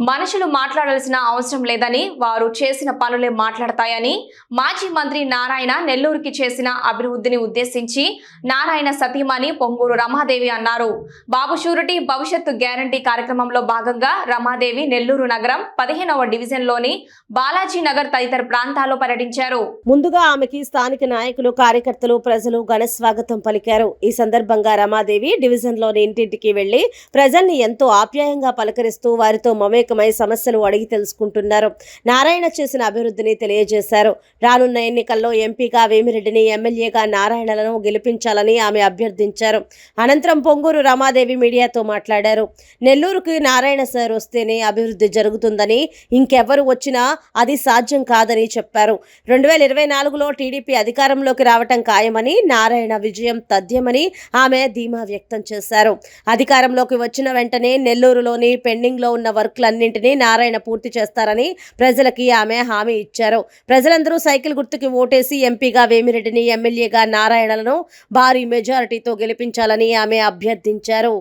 మనుషులు మాట్లాడాల్సిన అవసరం లేదని, వారు చేసిన పనులే మాట్లాడతాయని మాజీ మంత్రి నారాయణ నెల్లూరుకి చేసిన అభివృద్ధిని ఉద్దేశించి నారాయణ సతీమణి పొంగూరు రమాదేవి అన్నారు. బాబు షూరిటీ భవిష్యత్తు గ్యారంటీ కార్యక్రమంలో భాగంగా రమాదేవి నెల్లూరు నగరం 15వ డివిజన్లోని బాలాజీ నగర్ తదితర ప్రాంతాల్లో పర్యటించారు. ముందుగా ఆమెకి స్థానిక నాయకులు, కార్యకర్తలు, ప్రజలు ఘన స్వాగతం పలికారు. ఈ సందర్భంగా రమాదేవి డివిజన్లోని ఇంటింటికి వెళ్లి ప్రజల్ని ఎంతో ఆప్యాయంగా పలకరిస్తూ వారితో మమేకమై సమస్యలు అడిగి తెలుసుకుంటున్నారు. నారాయణ చేసిన అభివృద్ధిని తెలియజేశారు. రానున్న ఎన్నికల్లో ఎంపీగా వేమిరెడ్డిని, ఎమ్మెల్యేగా నారాయణలను గెలిపించాలని ఆమె అభ్యర్థించారు. అనంతరం పొంగూరు రమాదేవి మీడియాతో మాట్లాడారు. నెల్లూరుకి నారాయణ సార్ వస్తేనే అభివృద్ధి జరుగుతుందని, ఇంకెవరు వచ్చినా అది సాధ్యం కాదని చెప్పారు. 2024లో టీడీపీ అధికారంలోకి రావటం ఖాయమని, నారాయణ విజయం తథ్యమని ఆమె ధీమా వ్యక్తం చేశారు. అధికారంలోకి వచ్చిన వెంటనే నెల్లూరులోని పెండింగ్లో ఉన్న వర్క్లన్నింటినీ నారాయణ పూర్తి చేస్తారని ప్రజలకి ఆమె హామీ ఇచ్చారు. ప్రజలందరూ సైకిల్ గుర్తుకి ఓటేసి ఎంపీగా వేమిరెడ్డిని, ఎమ్మెల్యేగా నారాయణలను భారీ మెజారిటీతో గెలిపించాలని ఆమె అభ్యర్థించారు.